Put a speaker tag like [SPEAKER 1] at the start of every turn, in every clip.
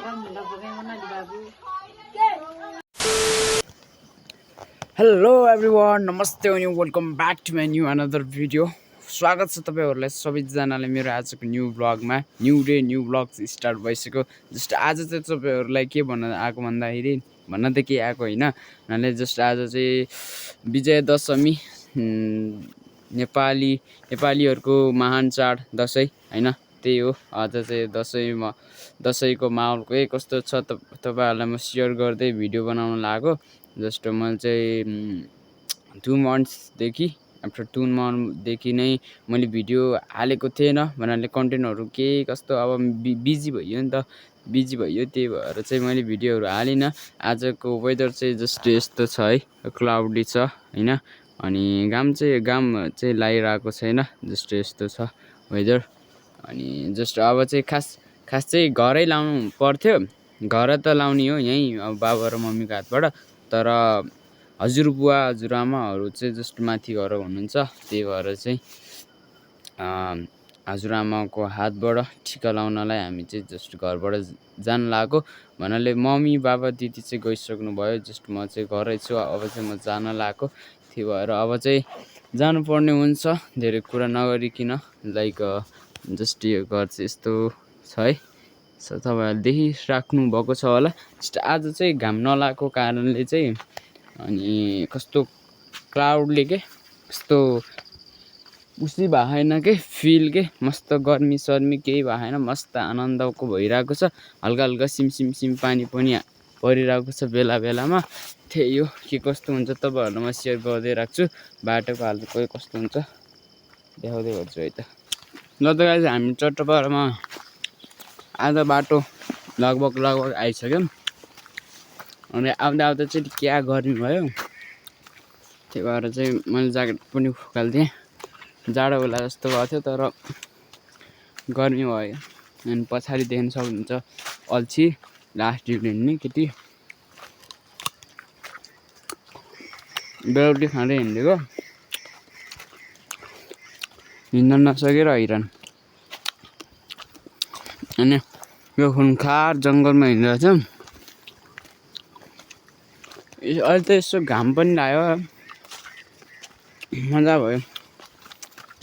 [SPEAKER 1] Hello everyone, नमस्ते अनि welcome back to my new another video. स्वागत छ तपाईँहरूलाई सबैजनाले मेरो आजको न्यू ब्लगमा। New day new blog start भइसक्यो। जस्ट आज चाहिँ तपाईँहरूलाई के भन्न आएको भन्दाखेरि भन्न त के आएको होइन, उनीहरूले जस्ट आज चाहिँ विजयदशमी नेपालीहरूको महान चाड दसैँ होइन, त्यही हो। आज चाहिँ दसैँको माहौल के कस्तो छ तपाईँहरूलाई म सेयर गर्दै भिडियो बनाउन लागेको। जस्ट मैले चाहिँ 2 मन्थ्सदेखि आफ्टर 2 मन्थदेखि नै मैले भिडियो हालेको थिएन भन्नाले कन्टेन्टहरू के कस्तो अब बिजी भयो नि त, त्यही भएर चाहिँ मैले भिडियोहरू हालिनँ। आजको वेदर चाहिँ जस्ट यस्तो छ है, क्लाउडी छ होइन, अनि घाम चाहिँ लागिरहेको छैन, जस्ट यस्तो छ वेदर। अनि जस्ट अब चाहिँ खास चाहिँ घरै लाउनु पर्थ्यो, घर त लाउने हो यहीँ अब बाबा र मम्मीको हातबाट, तर हजुरबुवा हजुरआमाहरू चाहिँ जस्ट माथि घर हुनुहुन्छ, त्यही भएर चाहिँ हजुरआमाको हातबाट टिका लाउनलाई हामी चाहिँ जस्ट घरबाट जान लागेको भन्नाले मम्मी बाबा दिदी चाहिँ गइसक्नु भयो, जस्ट म चाहिँ घरै छु। अब चाहिँ म जान लागेको, त्यही भएर अब चाहिँ जानुपर्ने हुन्छ धेरै कुरा नगरिकन। लाइक जस्ट यो घर चाहिँ यस्तो छ है, तपाईँहरूले देखिराख्नु भएको छ होला। जस्ट आज चाहिँ घाम नलागेको कारणले चाहिँ अनि कस्तो क्लाउडले के कस्तो उसी भएन के फिल के मस्त गर्मी सर्मी केही भएन, मस्त आनन्दको भइरहेको छ। हल्का हल्का सिम पानी पनि परिरहेको छ बेला बेलामा, त्यही हो। के कस्तो हुन्छ तपाईँहरूलाई म सेयर गर्दै राख्छु। बाटोको हालत कोही कस्तो हुन्छ देखाउँदै गर्छु है त। ल त गाइस, हामी चट्टपाडामा आधा बाटो लगभग आइसक्यौँ। अनि आउँदा चाहिँ क्या गर्मी भयो, त्यही भएर चाहिँ मैले ज्याकेट पनि फुकाल्थेँ। जाडो बेला जस्तो भएको थियो तर गर्मी भयो। अनि पछाडि देख्न सक्नुहुन्छ अल्छी लास्ट ड्युटी हिँड्ने केटी बेलौटी खाँदै हिँडेको, हिँड्न नसकेर हैरान। अनि यो खुनखार जङ्गलमा हिँडिरहेको छ। अहिले त यसो घाम पनि लाग्यो, मजा भयो।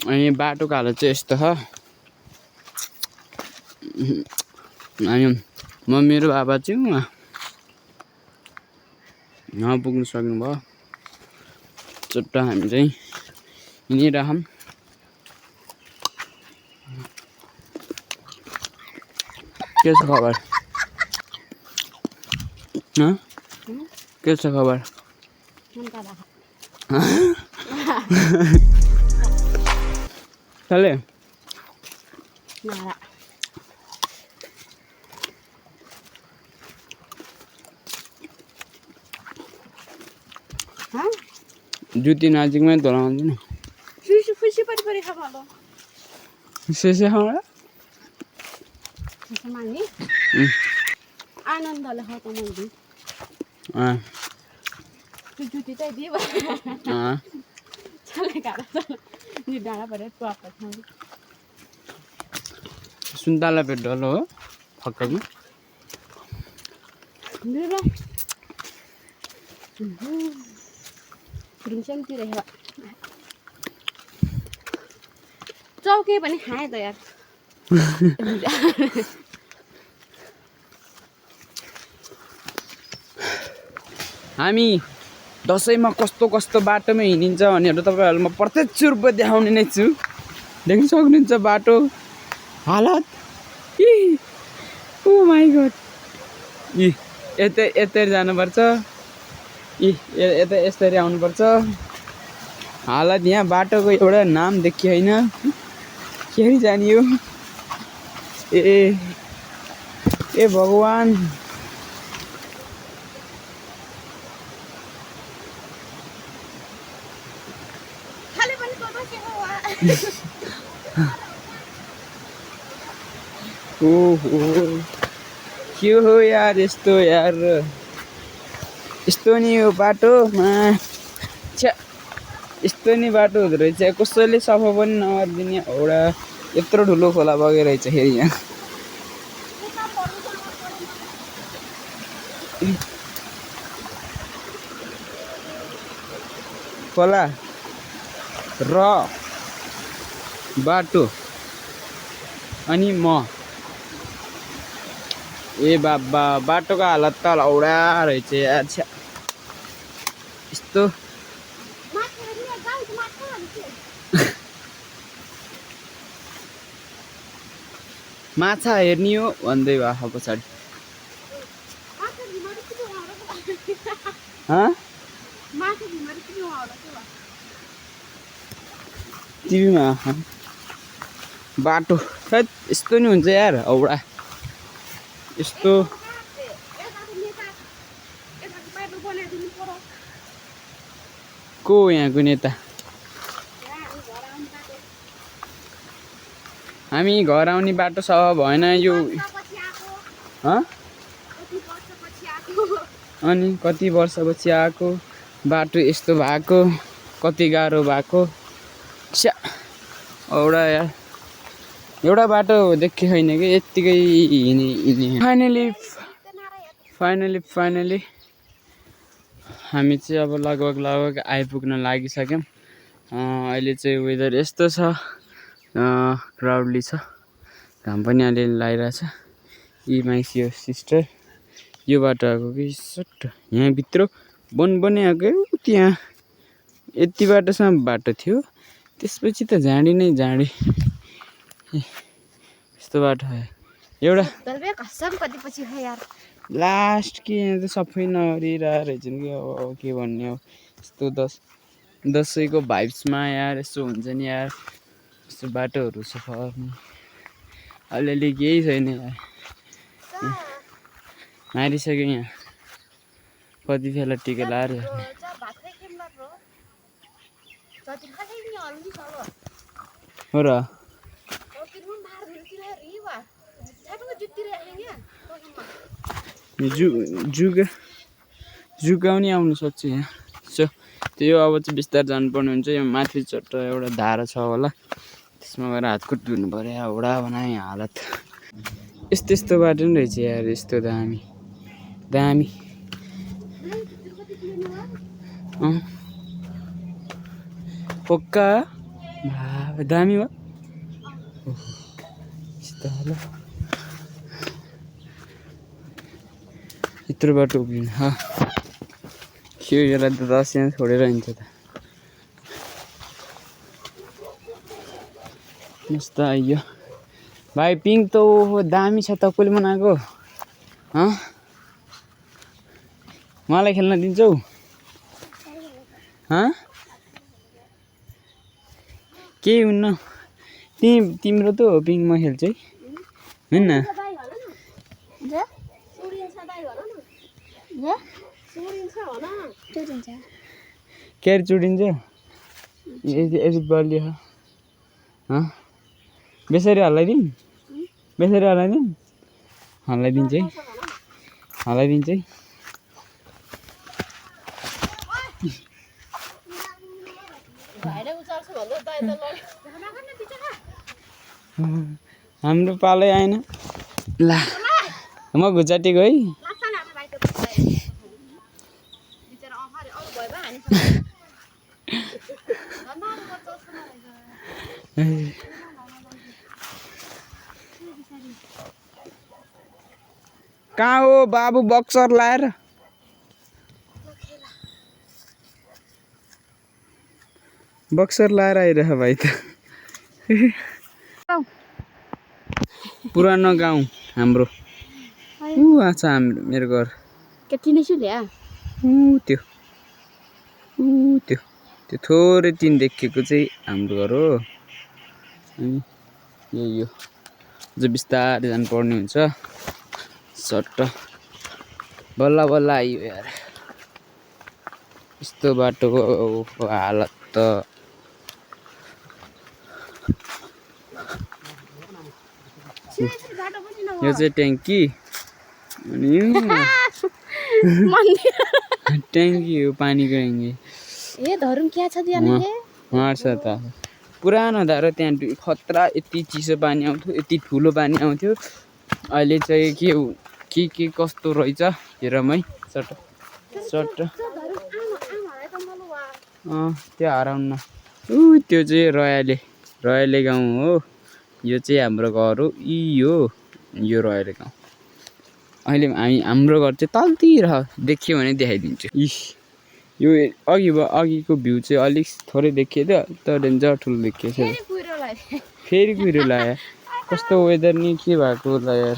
[SPEAKER 1] अनि बाटोको हालत चाहिँ यस्तो छ। अनि मम्मी र बाबा चाहिँ नपुग्नु सक्नुभयो, चट्ट हामी चाहिँ हिँडिरहौँ। के छ खबर? के छ खबर? चले जुती नजिकमै धोलाउँदैन
[SPEAKER 2] आनन्दले खतम जुती चाहिँ दिए डाँडा परेर
[SPEAKER 1] सुन्तला पेट डल्लो हो फक्कमा
[SPEAKER 2] चौके पनि खाएँ त यार।
[SPEAKER 1] हामी दसैँमा कस्तो बाटोमा हिँडिन्छ भनेर तपाईँहरूलाई म प्रत्यक्ष रूपमा देखाउने नै छु। देख्न सक्नुहुन्छ बाटो हालत। ओ माई गड, यतै जानुपर्छ, यता यसरी आउनुपर्छ। हालत यहाँ बाटोको एउटा नाम देखि होइन, के जानियो। ए भगवान, के हो यार यस्तो, यार यस्तो नि यो बाटोमा यस्तो नि बाटो हुँदो रहेछ। कसैले सफा पनि नगरिदिने एउटा यत्रो ठुलो खोला बगेर रहेछ फेरि यहाँ। खोला र बाटो अनि म ए बाबा बाटोको हालत त लौडा रहेछ यार छ्या यस्तो माछा हेर्ने हो भन्दै भयो पछाडि टिभीमा बाटो खै यस्तो नि हुन्छ यार औडा यस्तो को यहाँको नेता हामी घर आउने बाटो सब भएन यो अनि कति वर्षपछि आएको बाटो यस्तो भएको कति गाह्रो भएको छ्या औडा यार एउटा बाटो देखे छैन कि यत्तिकै हिँड्ने फाइनली हामी चाहिँ अब लगभग आइपुग्न लागिसक्यौँ अहिले चाहिँ वेदर यस्तो छ क्राउडली छ घाम पनि अलिअलि लागिरहेछ यी माइस यो सिस्टर यो बाटो आएको कि सट्ट यहाँभित्र बन आएको त्यहाँ यति बाटोसम्म बाटो थियो त्यसपछि त झाडी नै झाडी यस्तो बाटो एउटा लास्ट के यहाँ त सबै नरिरहेको रहेछन् कि अब के भन्ने हो यस्तो दसैँको भाइब्समा यार यस्तो हुन्छ नि यार यस्तो बाटोहरू छ फर्ने अलिअलि केही छैन यार मारिसक्यो यहाँ कति बेला टिका लाएर हो र जुका पनि आउनु सक्छ यहाँ सो त्यो अब चाहिँ बिस्तार जानुपर्ने हुन्छ यो माथि चट्ट एउटा धारा छ होला त्यसमा गएर हातखुट धुनु पऱ्यो हाउडा बनायो हालत यस्तो बाटो नि रहेछ यार यस्तो दामी पक्का दामी हो यस्तो होला यत्रो बाटो उभिनु के यसलाई त 10 यहाँ छोडेर हिँड्छ त मस्त आइयो भाइ पिङ्क त दामी छ तपाईँले बनाएको मलाई खेल्न दिन्छौ केही हुन्न तिम्रो त हो पिङ्क म खेल्छु है होइन क्यारी चुडिन्छ यति बलियो बेसरी हल्लाइदिउँ हल्लाइदिन्छ है हाम्रो पालै आएन ला म घुचाटेको है कहाँ हो बाबु बक्सर लाएर आइरह भाइ त पुरानो गाउँ हाम्रो छ मेरो घर त्यो थोरै टिन देखेको चाहिँ हाम्रो घर हो अनि यही हो जो बिस्तारै जानुपर्ने हुन्छ सट्ट बल्ल आइयो यार यस्तो बाटोको हालत त यो चाहिँ ट्याङ्की अनि ट्याङ्की हो पानीको ट्याङ्की छ त पुरानो धारा त्यहाँ खतरा यति चिसो पानी आउँथ्यो यति ठुलो पानी आउँथ्यो अहिले चाहिँ के के कस्तो रहेछ हेरौँ है चट्ट त्यो हराउन त्यो चाहिँ रयाले गाउँ हो यो चाहिँ हाम्रो घर हो यो रयाले गाउँ अहिले हाम्रो घर चाहिँ तलतिर देखियो भने देखाइदिन्छु यो अघिको भ्यू चाहिँ अलिक थोरै देखियो तर डेन्जर ठुलो देखियो फेरि कुहिरो लाग्यो कस्तो वेदर नि के भएको होला यार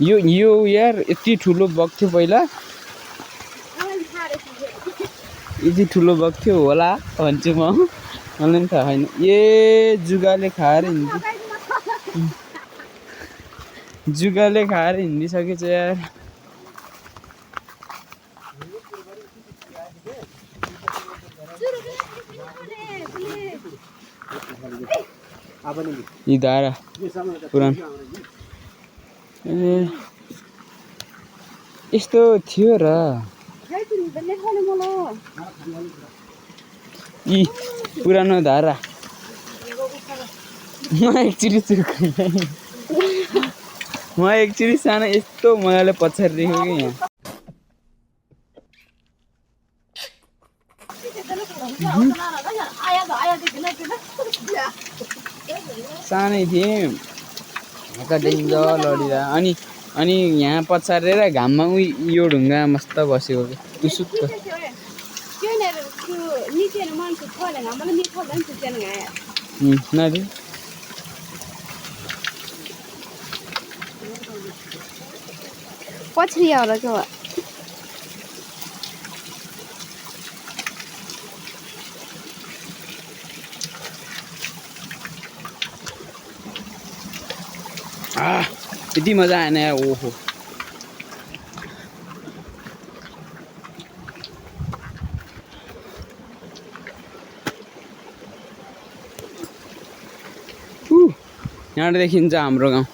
[SPEAKER 1] यो यार यति ठुलो बग्थ्यो पहिला यति ठुलो बग्थ्यो होला भन्छु म मलाई पनि थाहा छैन ए जुगाले खाएर हिँडिसकेछ यार यी धारा पुरानो यस्तो थियो र यी पुरानो धारा म एकचोटि सानो यस्तो मजाले पछाडिदिएको कि यहाँ सानै थिएँ डेन्जर लडिरह अनि यहाँ पछारेर घाममा यो ढुङ्गा मस्त बसेको कि टुसुक्क नदी
[SPEAKER 2] पछि होला के हो
[SPEAKER 1] यति मजा आएन ओहो यहाँबाट देखिन्छ हाम्रो गाउँ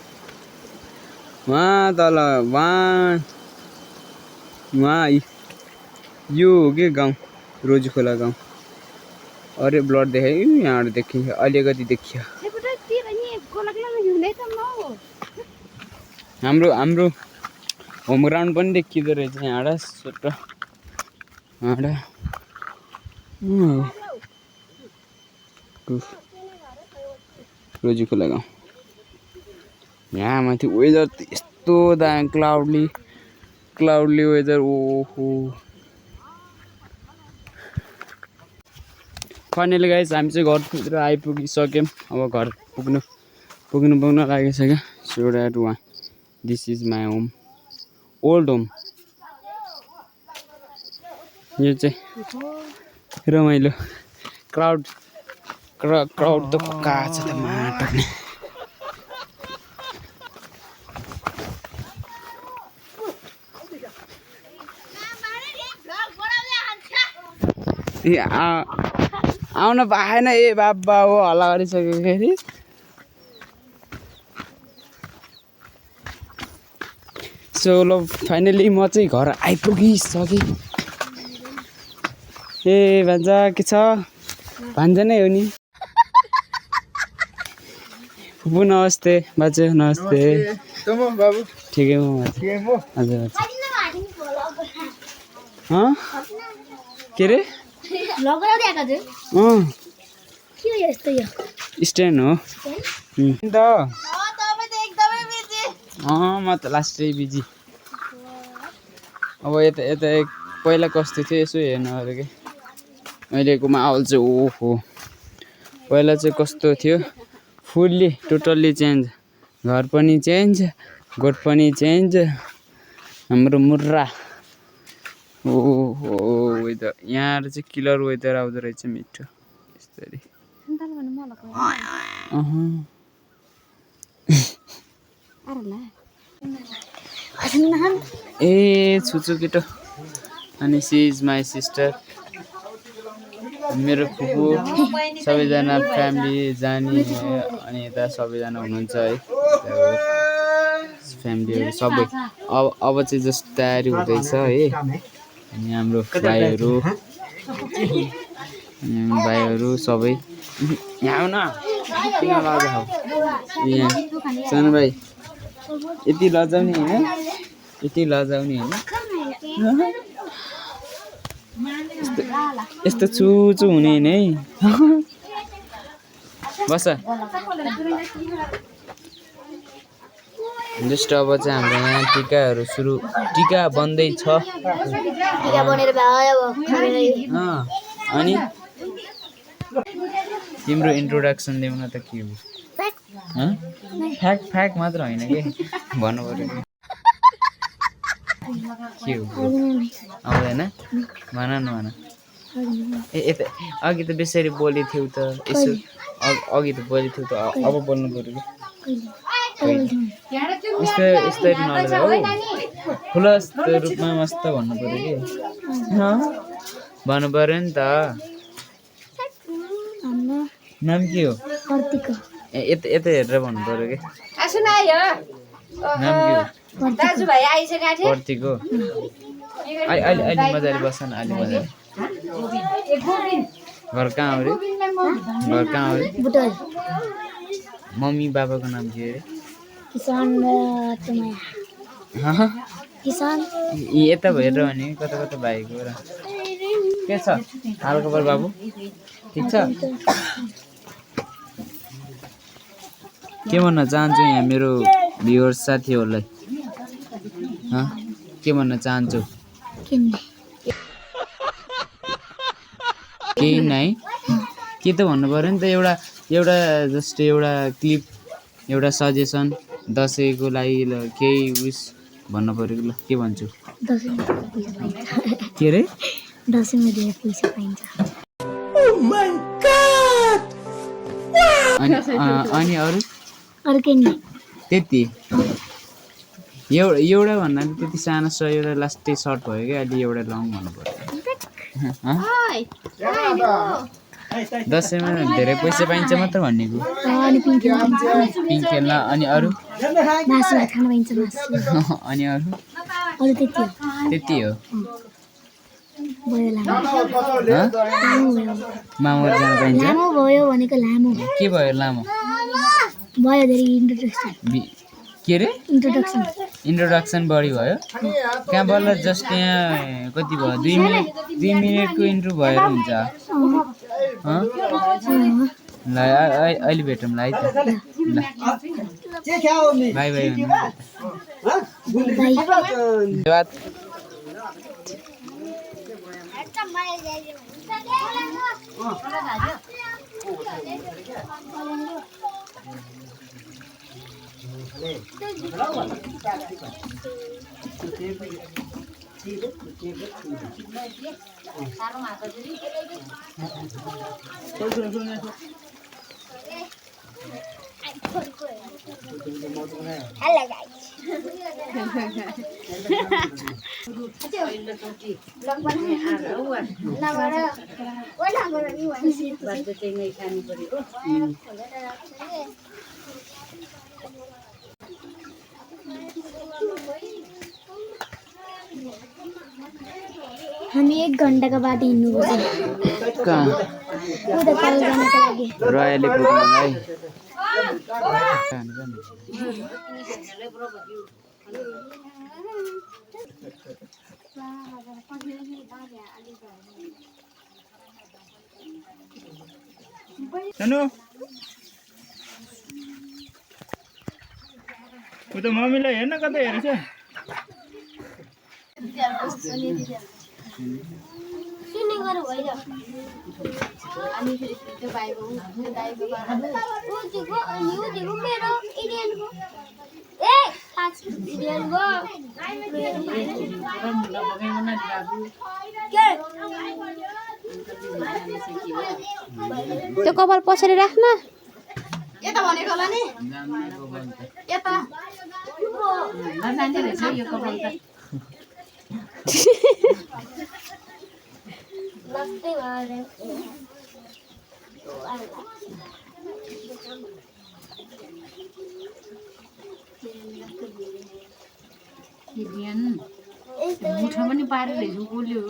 [SPEAKER 1] वहाँ तल वहाँ यो हो कि गाउँ रोजी खोला गाउँ अरे ब्लड देखायो यहाँबाट देखिन्छ अलिकति देखियो हाम्रो होम ग्राउन्ड पनि देखिँदो रहेछ यहाँबाट छोटो रोजी खोला गाउँ यहाँ माथि वेदर यस्तो दामी क्लाउडली वेदर ओहो फाइनली गाइस हामी चाहिँ घरभित्र आइपुगिसक्यौँ अब घर पुग्न लागिसक्यो so that one this is my home old home यो चाहिँ रमाइलो क्राउड त पक्का छ त माटक्ने आउन पाएन ए बाबा हो हल्ला गरिसक्यो फेरि सो ल फाइनली म चाहिँ घर आइपुगिसकेँ ए भान्जा के छ भान्जा नै हो नि फुपू नमस्ते बाजे नमस्ते बाबु ठिकै हो हजुर के रे स्ट्यान्ड हो म त लास्टै बिजी अब यता पहिला कस्तो थियो यसो हेर्नु अरे कि अहिलेको माहौल चाहिँ ओहो पहिला चाहिँ कस्तो थियो फुल्ली टोटल्ली चेन्ज घर पनि चेन्ज गोठ पनि चेन्ज हाम्रो मुर्रा ओहो वेदर यहाँ चाहिँ किलर वेदर आउँदो रहेछ मिठो यस्तरी ए छुचु केटो अनि सी इज माई सिस्टर मेरो फुपू सबैजना फ्यामिली जाने अनि यता सबैजना हुनुहुन्छ है फ्यामिलीहरू सबै अब चाहिँ जस्ट तयारी हुँदैछ है अनि हाम्रो भाइहरू सबै यहाँ आउन यहाँ सानो भाइ यति लजाउने होइन यति लजाउने होइन यस्तो चुचु हुने नि है बस जस्ट अब चाहिँ हाम्रो यहाँ टिकाहरू टिका बन्दैछ अनि तिम्रो इन्ट्रोडक्सन देऊ न त के हो फ्याक फ्याक मात्र होइन कि भन्नु पर्यो के हो आउँदैन भन न भन ए यता अघि त बेसरी बोलेको थियौ त यसो अघि त बोलेको थियौ त अब बोल्नु पर्यो कि यस्तै नलगा हो खुलस्त रूपमा मस्त भन्नु पर्यो कि भन्नु पर्यो नि त नाम के हो ए यता यता हेरेर भन्नु पर्यो कि नाम के हो प्रतीक हो अहिले मजाले बस्छ न अहिले मजाले घर कहाँ हो रे घर कहाँ हो रे मम्मी बाबाको नाम के अरे
[SPEAKER 2] किसान
[SPEAKER 1] यता भएर भने कता कता भाइको र के छ हालखबर बाबु ठिक छ के भन्न चाहन्छु यहाँ मेरो भ्युअर्स साथीहरूलाई के भन्न चाहन्छु केही नै के त भन्नु पऱ्यो नि त एउटा जस्ट एउटा क्लिप एउटा सजेसन दसैँको लागि केही विस भन्नु पऱ्यो ल के भन्छु के अरे
[SPEAKER 2] दसैँमा धेरै पैसा पाइन्छ
[SPEAKER 1] अनि अरू
[SPEAKER 2] अर्कै नि
[SPEAKER 1] त्यति एउटा भन्दा पनि त्यति सानो छ एउटा लास्टै सर्ट भयो क्या अहिले एउटा लङ भन्नु पर्यो दसैँमा धेरै पैसा पाइन्छ मात्र भनेको पिङ खेल्न अनि अरू अनि अरू त्यति हो मामर जान पाइन्छ के भयो लामो के अरे इन्ट्रोडक्सन बढी भयो कहाँ बल्ल जस्ट यहाँ कति भयो 2 मिनटको इन्ट्रो भएर हुन्छ ल अहिले भेटौँ ल है त ल बाई बाई धन्यवाद
[SPEAKER 2] Hello guys. हामी 1 घण्टाको बाटो हिँड्नुपर्छ
[SPEAKER 1] कहाँ
[SPEAKER 2] उता कल जानको लागि
[SPEAKER 1] रयाली पुग्नलाई
[SPEAKER 3] सानो उता मम्मीलाई हेर्न कतै हेरेछ
[SPEAKER 2] सुने गरे होइन अनि फेरि त्यो भाइको दाइको उतिको अनि उतिको मेरो इडियनको ए खास इडियनको त्यो कपाल पछाडि राख्न यता भनेको होला नि यता नजान्दै रहेछ यो कपाल त लगते वाले
[SPEAKER 4] बिहान मुठो पनि पारेर हेर्नु बोल्यो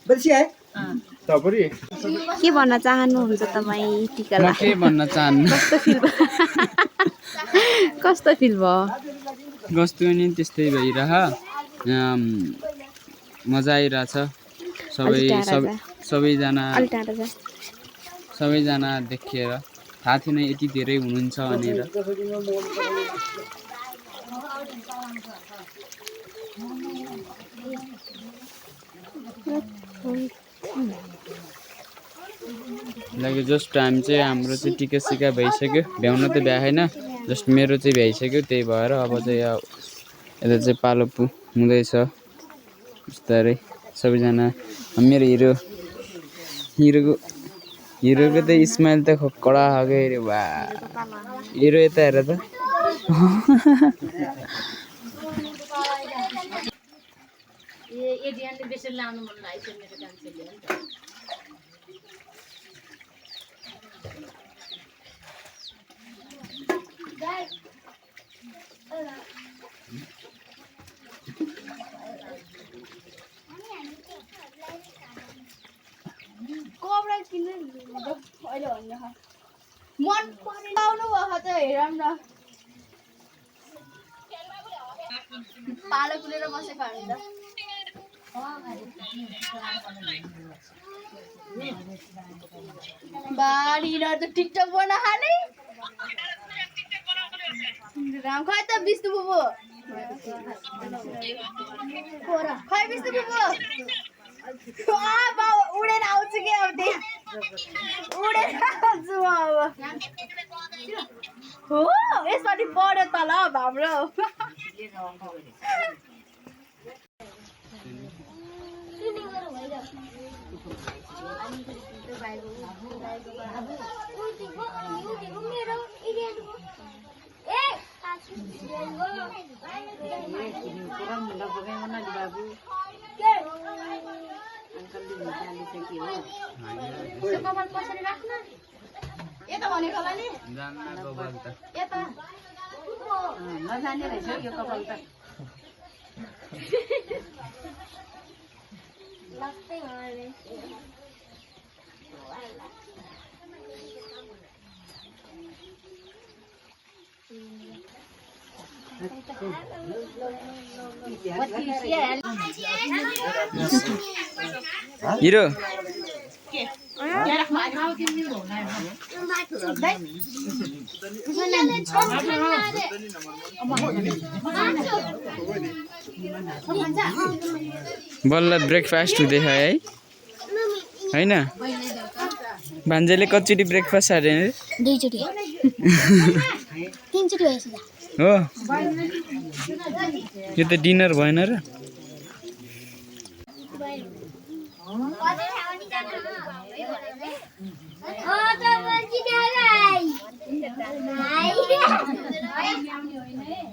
[SPEAKER 5] बच्ची है
[SPEAKER 3] तपरी
[SPEAKER 2] के भन्न चाहनुहुन्छ तपाईँ टिका
[SPEAKER 1] म के भन्न चाहन्न
[SPEAKER 2] कस्तो फिल भयो
[SPEAKER 1] कस्तो नि त्यस्तै भइरह मजा आइरहेछ सबैजना देखेर थाहा थिएन यति धेरै हुनुहुन्छ भनेर लागि जस्ट हामी चाहिँ हाम्रो चाहिँ टिका सिका भइसक्यो भ्याउन त भ्याएन जस्ट मेरो चाहिँ भ्याइसक्यो त्यही भएर अब चाहिँ यता चाहिँ पालो हुँदैछ बिस्तारै सबैजना मेरो हिरोको त स्माइल त कडा खाएको अरे वा हिरो यता हेर त
[SPEAKER 2] मन पराउनु भएको त हेरौँ न पालो कुलेर बसेको हामी त बारी त टिकटक बना खाने राम खै त बिस्तु बुबु खै बिस्तु बुबु उडेर आउँछु कि अब उडेर आउँछु म अब हो यसपालि पढ्यो तल अब हाम्रो कपाल पछाडि राख्न यता भनेको होला नि यता नजाने रहेछ यो कपाल त
[SPEAKER 1] हिरो बल्ल ब्रेकफास्ट हुँदैछ है होइन भान्जेले कतिचोटि ब्रेकफास्ट हारे
[SPEAKER 2] दुईचोटि तीनचोटि भएछ
[SPEAKER 1] हो यो त डिनर भएन र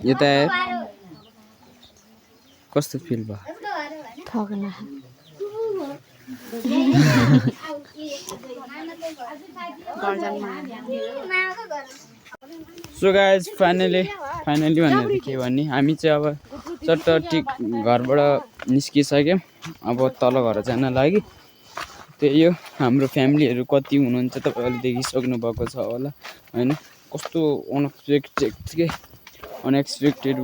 [SPEAKER 1] यता कस्तो फिल भयो
[SPEAKER 2] ठगना
[SPEAKER 1] सो गाइज फाइनली भन्दा के भन्ने हामी चाहिँ अब चट्ट घरबाट निस्किसक्यौँ अब तल घर जान लागि त्यही हो हाम्रो फ्यामिलीहरू कति हुनुहुन्छ तपाईँहरूले देखिसक्नु भएको छ होला होइन कस्तो अनएक्सपेक्टेड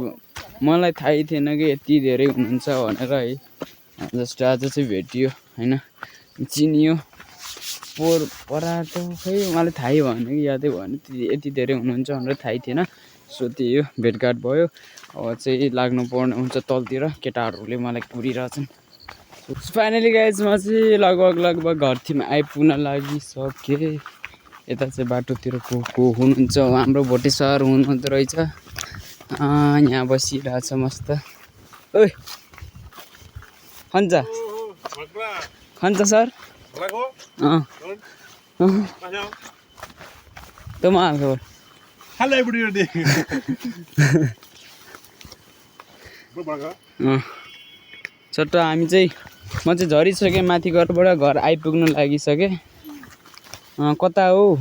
[SPEAKER 1] मलाई थाहै थिएन कि यति धेरै हुनुहुन्छ भनेर है जस्ट आज चाहिँ भेटियो होइन चिनियो परातो खै मलाई थाहै भएन कि यादै भएन यति धेरै हुनुहुन्छ भनेर थाहै थिएन सो त्यही हो भेटघाट भयो अब चाहिँ लाग्नु पर्ने हुन्छ तलतिर केटाहरूले मलाई कुरिरहेछन् फाइनली गाइज म चाहिँ लगभग घरतिर आइपुग्न लागिसकेँ यता चाहिँ बाटोतिर को हुनुहुन्छ हाम्रो भोटे सर हुनुहुँदो रहेछ यहाँ बसिरहेछ मस्त ओइ खन्छ सर त म हालको चट्ट हामी चाहिँ म चाहिँ झरिसकेँ माथि घरबाट घर आइपुग्न लागिसकेँ कता हो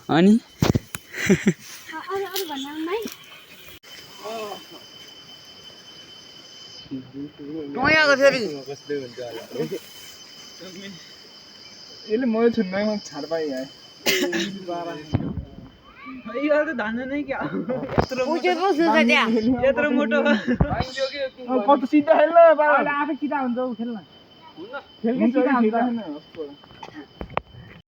[SPEAKER 1] अनि
[SPEAKER 2] टोयाको फेरि
[SPEAKER 3] यसले मैले छुन्दैमा छाड पाइ यहाँ यो त धान नै क्या यत्रो
[SPEAKER 2] उजे पो सुन्छ त्यहाँ
[SPEAKER 3] यत्रो मोटो कस्तो सिधा खेल्न आफै सिधा हुन्छ खेल्न खेल्न सिधा हुन्छ